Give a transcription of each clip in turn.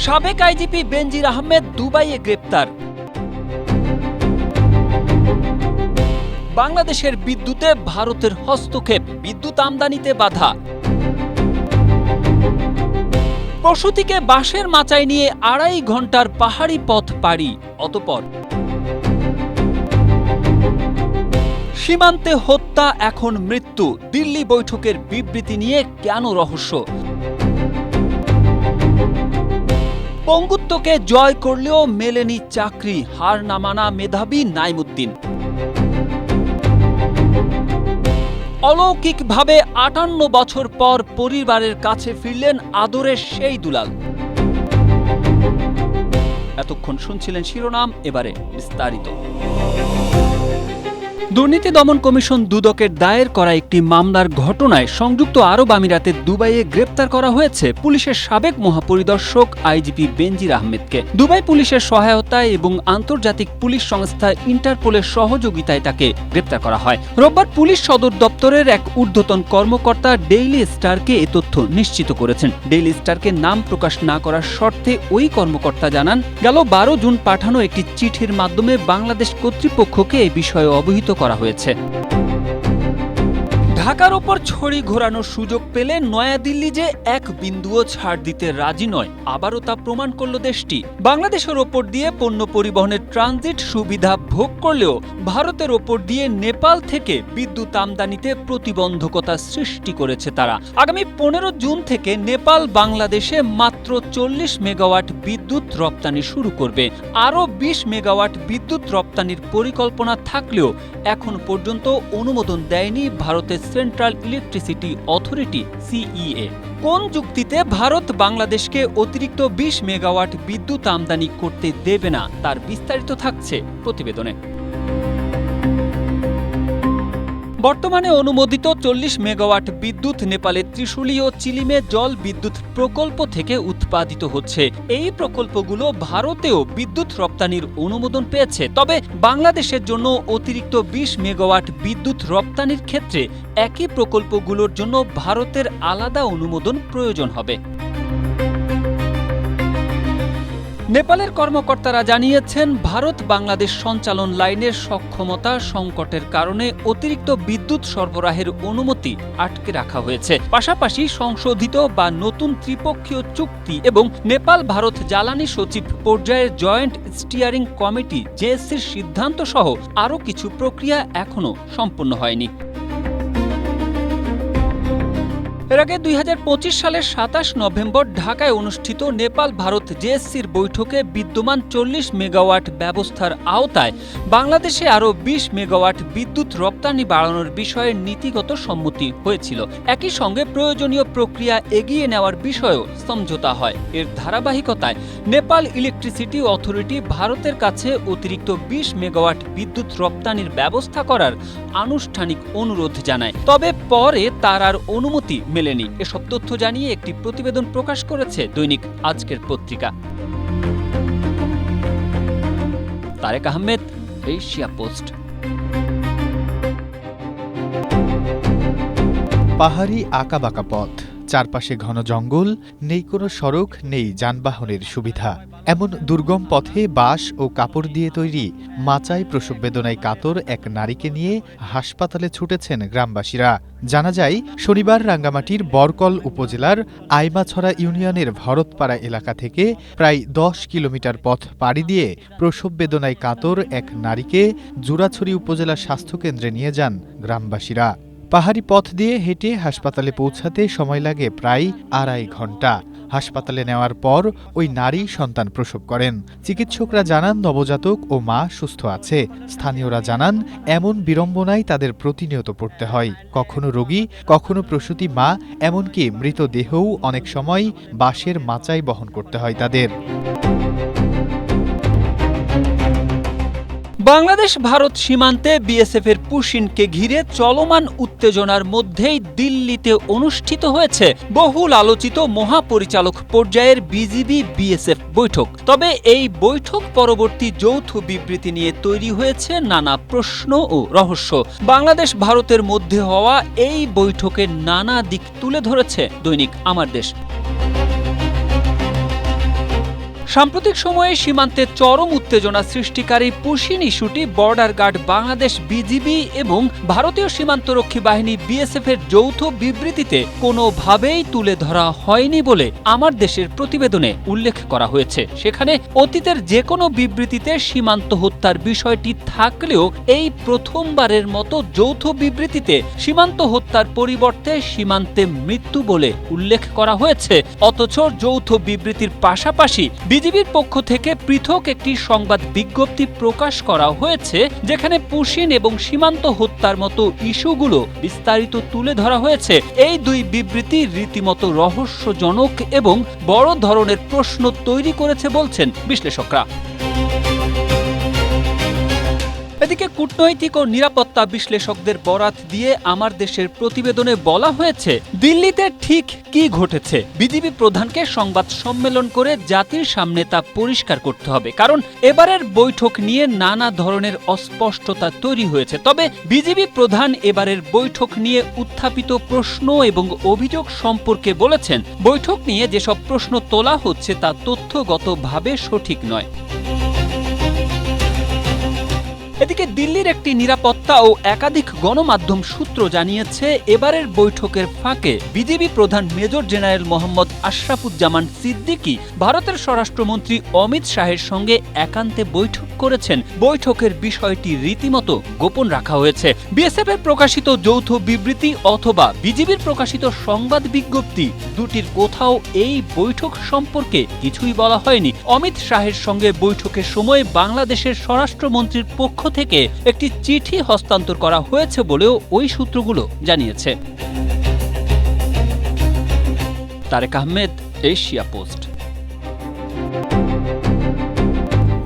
সাবেক আইজিপি বেনজির আহমেদ দুবাইয়ে গ্রেপ্তার। বাংলাদেশের বিদ্যুতে ভারতের হস্তক্ষেপ, বিদ্যুৎ আমদানিতে বাধা। প্রসূতিকে বাঁশের মাচায় নিয়ে ২.৫ ঘন্টার পাহাড়ি পথ পাড়ি, অতঃপর সীমান্তে হত্যা এখন মৃত্যু। দিল্লি বৈঠকের বিবৃতি নিয়ে কেন রহস্য? পঙ্গুত্বকে জয় করলেও মেলেনি চাকরি, হার না মানা মেধাবী নাইমুদ্দিন। অলৌকিকভাবে ৫৮ বছর পর পরিবারের কাছে ফিরলেন আদরের সেই দুলাল। এতক্ষণ শুনছিলেন শিরোনাম, এবারে বিস্তারিত। দুর্নীতি দমন কমিশন দুদকের দায়ের করা একটি মামলার ঘটনায় সংযুক্ত আরব আমিরাতের দুবাইয়ে গ্রেপ্তার করা হয়েছে পুলিশের সাবেক মহাপরিদর্শক আইজিপি বেনজির আহমেদকে। দুবাই পুলিশের সহায়তায় এবং আন্তর্জাতিক পুলিশ সংস্থা ইন্টারপোলের সহযোগিতায় তাকে গ্রেপ্তার করা হয়। রোববার পুলিশ সদর দপ্তরের এক ঊর্ধ্বতন কর্মকর্তা ডেইলি স্টারকে এ তথ্য নিশ্চিত করেছেন। ডেইলি স্টারকে নাম প্রকাশ না করার শর্তে ওই কর্মকর্তা জানান, গেল ১২ জুন পাঠানো একটি চিঠির মাধ্যমে বাংলাদেশ কর্তৃপক্ষকে এই বিষয়ে অবহিত করা হয়েছে। ঢাকার ওপর ছড়ি ঘোরানোর সুযোগ পেলে নয়াদিল্লি যে এক বিন্দুও ছাড় দিতে রাজি নয়, আবারও তা প্রমাণ করল দেশটি। বাংলাদেশের ওপর দিয়ে পণ্য পরিবহনের ট্রানজিট সুবিধা ভোগ করলেও ভারতের ওপর দিয়ে নেপাল থেকে বিদ্যুৎ আমদানিতে প্রতিবন্ধকতা সৃষ্টি করেছে তারা। আগামী ১৫ জুন থেকে নেপাল বাংলাদেশে মাত্র ৪০ মেগাওয়াট বিদ্যুৎ রপ্তানি শুরু করবে। আরও ২০ মেগাওয়াট বিদ্যুৎ রপ্তানির পরিকল্পনা থাকলেও এখন পর্যন্ত অনুমোদন দেয়নি ভারতের সেন্ট্রাল ইলেকট্রিসিটি অথরিটি সিইএ। কোন যুক্তিতে ভারত বাংলাদেশকে অতিরিক্ত ২০ মেগাওয়াট বিদ্যুৎ আমদানি করতে দেবে না, তার বিস্তারিত থাকছে প্রতিবেদনে। বর্তমানে অনুমোদিত ৪০ মেগাওয়াট বিদ্যুৎ নেপালের ত্রিশুলি ও চিলিমে জল বিদ্যুৎ প্রকল্প থেকে উৎপাদিত হচ্ছে। এই প্রকল্পগুলো ভারতেও বিদ্যুৎ রপ্তানির অনুমোদন পেয়েছে। তবে বাংলাদেশের জন্য অতিরিক্ত ২০ মেগাওয়াট বিদ্যুৎ রপ্তানির ক্ষেত্রে একই প্রকল্পগুলোর জন্য ভারতের আলাদা অনুমোদন প্রয়োজন হবে। নেপালের কর্মকর্তারা জানিয়েছেন, ভারত বাংলাদেশ সঞ্চালন লাইনের সক্ষমতা সংকটের কারণে অতিরিক্ত বিদ্যুৎ সরবরাহের অনুমতি আটকে রাখা হয়েছে। পাশাপাশি সংশোধিত বা নতুন ত্রিপক্ষীয় চুক্তি এবং নেপাল ভারত জ্বালানি সচিব পর্যায়ের জয়েন্ট স্টিয়ারিং কমিটি জেএসসির সিদ্ধান্ত সহ আরও কিছু প্রক্রিয়া এখনও সম্পন্ন হয়নি। এর আগে ২০২৫ সালের ২৭ নভেম্বর ঢাকায় অনুষ্ঠিত নেপাল ভারত জেএসসির বৈঠকে বিদ্যমান ৪০ মেগাওয়াট ব্যবস্থার আওতায় বাংলাদেশে আরও ২০ মেগাওয়াট বিদ্যুৎ রপ্তানি বাড়ানোর বিষয়ে নীতিগত সম্মতি হয়েছিল। একই সঙ্গে প্রয়োজনীয় প্রক্রিয়া এগিয়ে নেওয়ার বিষয়েও সমঝোতা হয়। এর ধারাবাহিকতায় নেপাল ইলেকট্রিসিটি অথরিটি ভারতের কাছে অতিরিক্ত ২০ মেগাওয়াট বিদ্যুৎ রপ্তানির ব্যবস্থা করার আনুষ্ঠানিক অনুরোধ জানায়। তবে পরে তার আর অনুমতি মেলেনি। এসব তথ্য জানিয়ে একটি প্রতিবেদন প্রকাশ করেছে দৈনিক আজকের পত্রিকা। Tareq Ahmed, Asia Post. পাহাড়ি আঁকাবাঁকা পথ, চারপাশে ঘন জঙ্গল, নেই কোনো সড়ক, নেই যানবাহনের সুবিধা। এমন দুর্গম পথে বাঁশ ও কাপড় দিয়ে তৈরি মাচায় প্রসব বেদনায় কাতর এক নারীকে নিয়ে হাসপাতালে ছুটেছেন গ্রামবাসীরা। জানা যায়, শনিবার রাঙ্গামাটির বরকল উপজেলার আইমাছড়া ইউনিয়নের ভরতপাড়া এলাকা থেকে প্রায় ১০ কিলোমিটার পথ পাড়ি দিয়ে প্রসব বেদনায় কাতর এক নারীকে জুরাছড়ি উপজেলা স্বাস্থ্যকেন্দ্রে নিয়ে যান গ্রামবাসীরা। পাহাড়ি পথ দিয়ে হেঁটে হাসপাতালে পৌঁছাতে সময় লাগে প্রায় ২.৫ ঘন্টা। হাসপাতালে নেওয়ার পর ওই নারী সন্তান প্রসব করেন। চিকিৎসকরা জানান, নবজাতক ও মা সুস্থ আছে। স্থানীয়রা জানান, এমন বিড়ম্বনায় তাদের প্রতিনিয়ত পড়তে হয়। কখনো রোগী, কখনো প্রসূতি মা, এমনকি মৃতদেহও অনেক সময় বাঁশের মাচায় বহন করতে হয় তাদের। বাংলাদেশ ভারত সীমান্তে বিএসএফ এর পুশিনকে ঘিরে চলমান উত্তেজনার মধ্যেই দিল্লিতে অনুষ্ঠিত হয়েছে বহুল আলোচিত মহাপরিচালক পর্যায়ের বিজিবি বিএসএফ বৈঠক। তবে এই বৈঠক পরবর্তী যৌথ বিবৃতি নিয়ে তৈরি হয়েছে নানা প্রশ্ন ও রহস্য। বাংলাদেশ ভারতের মধ্যে হওয়া এই বৈঠকের নানা দিক তুলে ধরেছে দৈনিক আমার দেশ। সাম্প্রতিক সময়ে সীমান্তে চরম উত্তেজনা সৃষ্টিকারী পুশিন ইস্যুটি বর্ডার গার্ড বাংলাদেশ বিজিবি এবং ভারতীয় সীমান্তরক্ষী বাহিনী বিএসএফ এর যৌথ বিবৃতিতে কোনোভাবেই তুলে ধরা হয়নি বলে আমার দেশের প্রতিবেদনে উল্লেখ করা হয়েছে। সেখানে অতীতের যে কোনো বিবৃতিতে সীমান্ত হত্যার বিষয়টি থাকলেও এই প্রথমবারের মতো যৌথ বিবৃতিতে সীমান্ত হত্যার পরিবর্তে সীমান্তে মৃত্যু বলে উল্লেখ করা হয়েছে। অথচ যৌথ বিবৃতির পাশাপাশি বিজিবির পক্ষ থেকে পৃথক একটি সংবাদ বিজ্ঞপ্তি প্রকাশ করা হয়েছে, যেখানে পুশিন এবং সীমান্ত হত্যার মতো ইস্যুগুলো বিস্তারিত তুলে ধরা হয়েছে। এই দুই বিবৃতি রীতিমতো রহস্যজনক এবং বড় ধরনের প্রশ্ন তৈরি করেছে বলছেন বিশ্লেষকরা। এদিকে কূটনৈতিক ও নিরাপত্তা বিশ্লেষকদের বরাত দিয়ে আমার দেশের প্রতিবেদনে বলা হয়েছে, দিল্লিতে ঠিক কি ঘটেছে বিজিবি প্রধানকে সংবাদ সম্মেলন করে জাতির সামনে তা পরিষ্কার করতে হবে, কারণ এবারের বৈঠক নিয়ে নানা ধরনের অস্পষ্টতা তৈরি হয়েছে। তবে বিজিবি প্রধান এবারের বৈঠক নিয়ে উত্থাপিত প্রশ্ন এবং অভিযোগ সম্পর্কে বলেছেন, বৈঠক নিয়ে যেসব প্রশ্ন তোলা হচ্ছে তা তথ্যগতভাবে সঠিক নয়। এদিকে দিল্লির একটি নিরাপত্তা ও একাধিক গণমাধ্যম সূত্র জানিয়েছে, এবারের বৈঠকের ফাঁকে বিজিবি প্রধান মেজর জেনারেল মোহাম্মদ আশরাফুজ্জামান সিদ্দিকী ভারতের স্বরাষ্ট্রমন্ত্রী অমিত শাহের সঙ্গে একান্তে বৈঠক করেছেন। বৈঠকের বিষয়টি রীতিমতো গোপন রাখা হয়েছে। বিএসএফ এর প্রকাশিত যৌথ বিবৃতি অথবা বিজিবির প্রকাশিত সংবাদ বিজ্ঞপ্তি দুটির কোথাও এই বৈঠক সম্পর্কে কিছুই বলা হয়নি। অমিত শাহের সঙ্গে বৈঠকের সময় বাংলাদেশের স্বরাষ্ট্রমন্ত্রীর পক্ষ থেকে একটি চিঠি হস্তান্তর করা হয়েছে বলেও ওই সূত্রগুলো জানিয়েছে। Tareq Ahmed, Asia Post.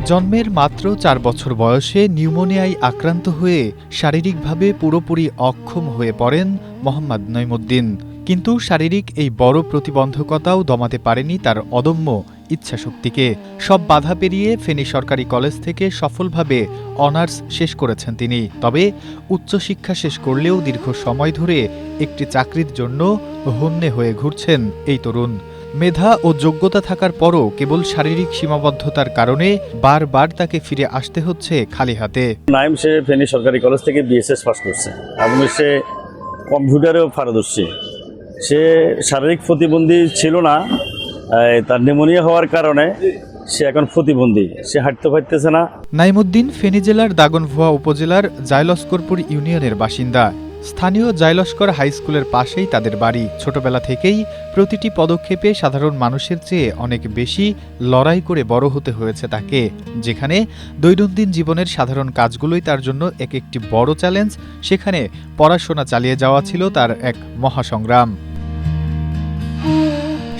জন্মের মাত্র 4 বছর বয়সে নিউমোনিয়ায় আক্রান্ত হয়ে শারীরিকভাবে পুরোপুরি অক্ষম হয়ে পড়েন মোহাম্মদ নঈমুদ্দিন। কিন্তু শারীরিক এই বড় প্রতিবন্ধকতাও দমাতে পারেনি তার অদম্য ইচ্ছাশক্তিকে। সব বাধা পেরিয়ে ফেনী সরকারি কলেজ থেকে সফলভাবে অনার্স শেষ করেছেন তিনি। তবে উচ্চশিক্ষা শেষ করলেও দীর্ঘ সময় ধরে একটি চাকরির জন্য হন্যে হয়ে ঘুরছেন এই তরুণ। মেধা ও যোগ্যতা থাকার পরও কেবল শারীরিক সীমাবদ্ধতার কারণে বারবার তাকে ফিরে আসতে হচ্ছে খালি হাতে। নাইম সে ফেনী সরকারি কলেজ থেকে বিএসএস পাস করছে এবং সে কম্পিউটারেও পারদর্শী। সে শারীরিক প্রতিবন্ধী ছিল না, তার নিউমোনিয়া হওয়ার কারণে সে এখন প্রতিবন্ধী, সে হাঁটতে পারতেছে না। নাইমুদ্দিন ফেনী জেলার দাগনভুয়া উপজেলার জায়লস্করপুর ইউনিয়নের বাসিন্দা। স্থানীয় জায়লস্কর হাই স্কুলের পাশেই তাদের বাড়ি। ছোটবেলা থেকেই প্রতিটি পদক্ষেপে সাধারণ মানুষের চেয়ে অনেক বেশি লড়াই করে বড় হতে হয়েছে তাকে, যেখানে দৈনন্দিন জীবনের সাধারণ কাজগুলোই তার জন্য এক একটি বড় চ্যালেঞ্জ। সেখানে পড়াশোনা চালিয়ে যাওয়া ছিল তার এক মহাসংগ্রাম।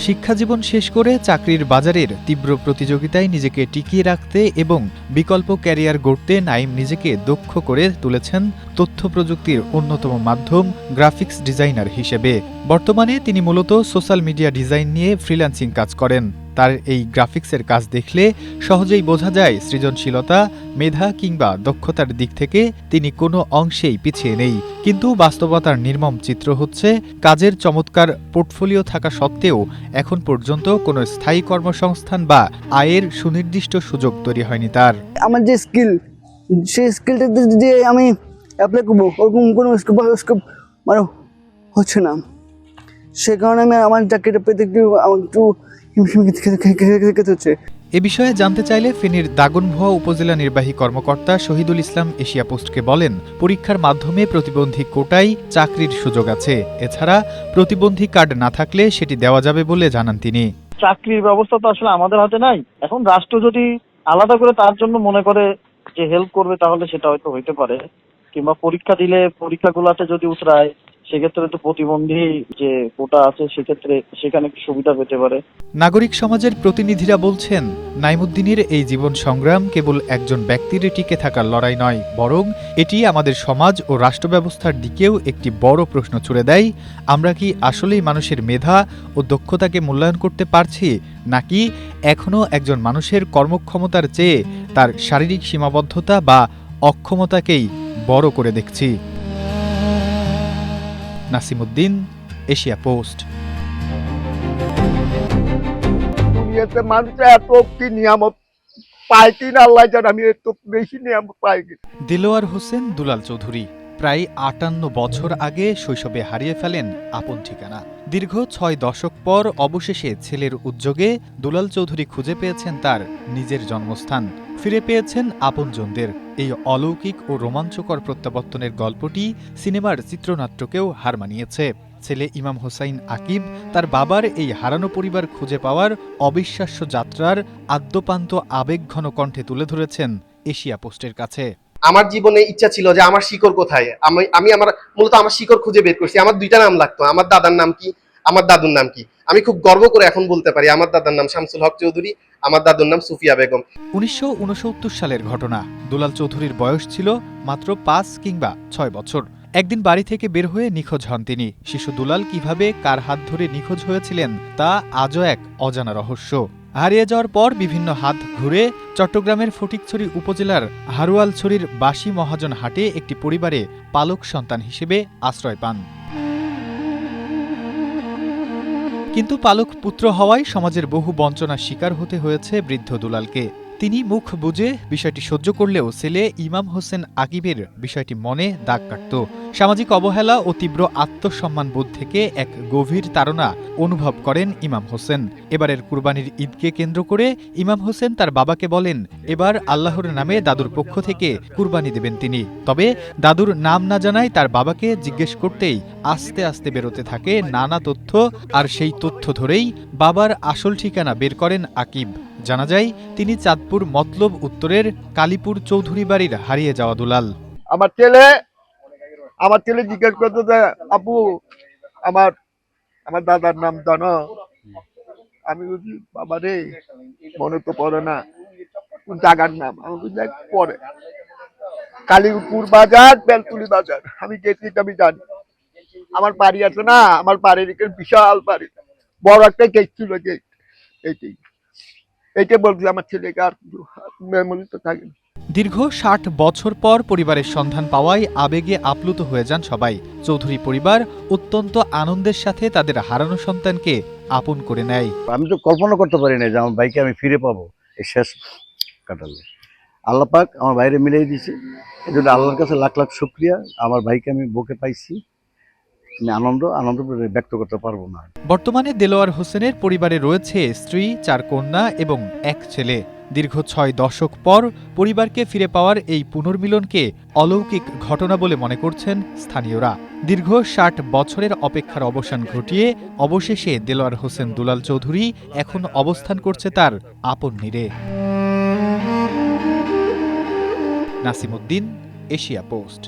শিক্ষাজীবন শেষ করে চাকরির বাজারের তীব্র প্রতিযোগিতায় নিজেকে টিকিয়ে রাখতে এবং বিকল্প ক্যারিয়ার গড়তে নাইম নিজেকে দক্ষ করে তুলেছেন তথ্য প্রযুক্তির অন্যতম মাধ্যম গ্রাফিক্স ডিজাইনার হিসেবে। বর্তমানে তিনি মূলত সোশ্যাল মিডিয়া ডিজাইন নিয়ে ফ্রিল্যান্সিং কাজ করেন। তার এই গ্রাফিক্সের কাজ দেখলে সহজেই বোঝা যায় সৃজনশীলতা, মেধা কিংবা দক্ষতার দিক থেকে তিনি কোনো অংশেই পিছিয়ে নেই। কিন্তু বাস্তবতার নির্মম চিত্র হচ্ছে, কাজের চমৎকার পোর্টফোলিও থাকা সত্ত্বেও এখন পর্যন্ত কোনো স্থায়ী কর্মসংস্থান বা আয়ের সুনির্দিষ্ট সুযোগ তৈরি হয়নি তার। আমার যে স্কিল, সেই স্কিলটা দিয়ে আমি অ্যাপ্লাই করবো, ওরকম কোনো স্কোপ মানে হচ্ছে না। সে কারণে আমি আমার চাকরিটা পেতে একটু খেতে হচ্ছে। এ বিষয়ে জানতে চাইলে ফেনীর দাগনভুয়া উপজেলা নির্বাহী কর্মকর্তা শহীদুল ইসলাম এশিয়া পোস্টকে বলেন, পরীক্ষার মাধ্যমে প্রতিবন্ধী কোটায় চাকরির সুযোগ আছে। এছাড়া প্রতিবন্ধী কার্ড না থাকলে সেটি দেওয়া যাবে বলে জানান তিনি। চাকরির ব্যবস্থা তো আসলে আমাদের হাতে নাই। এখন রাষ্ট্র যদি আলাদা করে তার জন্য মনে করে যে হেল্প করবে, তাহলে সেটা হয়তো হইতে পারে, কিংবা পরীক্ষা দিলে পরীক্ষাগুলোতে যদি উতরায়, সেক্ষেত্রে তো প্রতিবন্ধী যে কোটা আছে সেক্ষেত্রে সেখানে একটু সুবিধা পেতে পারে। নাগরিক সমাজের প্রতিনিধিরা বলছেন, নাইমুদ্দিনের এই জীবন সংগ্রাম কেবল একজন ব্যক্তির টিকে থাকার লড়াই নয়, বরং এটি আমাদের সমাজ ও রাষ্ট্র ব্যবস্থার দিকেও একটি বড় প্রশ্ন ছুড়ে দেয়। আমরা কি আসলেই মানুষের মেধা ও দক্ষতাকে মূল্যায়ন করতে পারছি, নাকি এখনও একজন মানুষের কর্মক্ষমতার চেয়ে তার শারীরিক সীমাবদ্ধতা বা অক্ষমতাকেই বড় করে দেখছি? Nasimuddin, Asia post. বাংলাদেশের মানুষ এত কি নিয়ামত পায় কিনা আল্লাহ জানে, আমি এত বেশি নিয়ামত পাই কিনা। দেলোয়ার হোসেন দুলাল চৌধুরী প্রায় ৫৮ বছর আগে শৈশবে হারিয়ে ফেলেন আপন ঠিকানা। দীর্ঘ ৬ দশক পর অবশেষে ছেলের উদ্যোগে দুলাল চৌধুরী খুঁজে পেয়েছেন তার নিজের জন্মস্থান, ফিরে পেয়েছেন আপনজনদের। এই অলৌকিক ও রোমাঞ্চকর প্রত্যাবর্তনের গল্পটি সিনেমার চিত্রনাট্যকেও হার মানিয়েছে। ছেলে ইমাম হোসাইন আকিব তার বাবার এই হারানো পরিবার খুঁজে পাওয়ার অবিশ্বাস্য যাত্রার আদ্যোপান্ত আবেগঘন কণ্ঠে তুলে ধরেছেন এশিয়া পোস্টের কাছে। আমার জীবনে ইচ্ছা ছিল যে আমার শিকড় কোথায়, আমি মূলত আমার শিকড় খুঁজে বের করছি। আমার 2টা নাম লাগতো, আমার দাদার নাম কি, আমার দাদুর নাম কি। আমি খুব গর্ব করে এখন বলতে পারি আমার দাদার নাম শামসুল হক চৌধুরী, আমার দাদুর নাম সুফিয়া বেগম। ১৯৬৯ সালের ঘটনা। দুলাল চৌধুরীর বয়স ছিল মাত্র ৫ কিংবা ৬ বছর। একদিন বাড়ি থেকে বের হয়ে নিখোঁজ হন তিনি। শিশু দুলাল কিভাবে কার হাত ধরে নিখোঁজ হয়েছিলেন তা আজও এক অজানা রহস্য। হারিয়ে যাওয়ার পর বিভিন্ন হাত ঘুরে চট্টগ্রামের ফটিকছড়ি উপজেলার হারুয়ালছড়ির বাসি মহাজন হাটে একটি পরিবারে পালক সন্তান হিসেবে আশ্রয় পান। কিন্তু পালক পুত্র হওয়ায় সমাজের বহু বঞ্চনার শিকার হতে হয়েছে বৃদ্ধ দুলালকে। তিনি মুখ বুজে বিষয়টি সহ্য করলেও ছেলে ইমাম হোসেন আকিবের বিষয়টি মনে দাগ কাটত। সামাজিক অবহেলা ও তীব্র আত্মসম্মানবোধ থেকে এক গভীর তাড়না অনুভব করেন ইমাম হোসেন। এবারের কুরবানির ঈদকে কেন্দ্র করে ইমাম হোসেন তার বাবাকে বলেন এবার আল্লাহর নামে দাদুর পক্ষ থেকে কুরবানি দেবেন তিনি। তবে দাদুর নাম না জানায় তার বাবাকে জিজ্ঞেস করতেই আস্তে আস্তে বেরোতে থাকে নানা তথ্য, আর সেই তথ্য ধরেই বাবার আসল ঠিকানা বের করেন আকিব। জানা যায় তিনি চাঁদপুর মতলব উত্তরের কালীপুর চৌধুরী বাড়ির হারিয়ে যাওয়া দুলাল। আমার ছেলে জিজ্ঞেস করতো যে আপু আমার দাদার নাম জানো? আমি বলছি বাবা রে মনে তো পড়ে না, কোন জায়গার নাম? আমি বলছি পরে কালীপুর বাজার, বেলতুলি বাজার। আমি গেছি, আমি জানি। আমার বাড়ি আছে না, আমার বাড়ির বিশাল বাড়ি, বড় একটা গেট ছিল, গেট। এইটা বলছি আমার ছেলেকে, আর মেমোরি তো থাকে। দীর্ঘ ৬০ বছর পর পরিবারের সন্ধান পাওয়ায় আবেগে আপ্লুত হয়ে যান সবাই। চৌধুরী পরিবার অত্যন্ত আনন্দের সাথে তাদের হারানো সন্তানকে আপন করে নেয়। আমি তো কল্পনা করতে পারি না যে আমার ভাইকে আমি ফিরে পাবো এই শেষ কাটালে। আল্লাহ পাক আমার ভাইরে মিলিয়ে দিয়েছে, এই জন্য আল্লাহর কাছে লাখ লাখ শুকরিয়া। আমার ভাইকে আমি বুকে পাইছি, আনন্দ ব্যক্ত করতে পারবো না। বর্তমানে দেলোয়ার হোসেনের পরিবারে রয়েছে স্ত্রী, ৪ কন্যা এবং ১ ছেলে। দীর্ঘ ৬ দশক পর পরিবারকে ফিরে পাওয়ার এই পুনর্মিলনকে অলৌকিক ঘটনা বলে মনে করছেন স্থানীয়রা। দীর্ঘ ৬০ বছরের অপেক্ষার অবসান ঘটিয়ে অবশেষে দেলোয়ার হোসেন দুলাল চৌধুরী এখন অবস্থান করছে তার আপন নীড়ে। Nasimuddin, Asia post.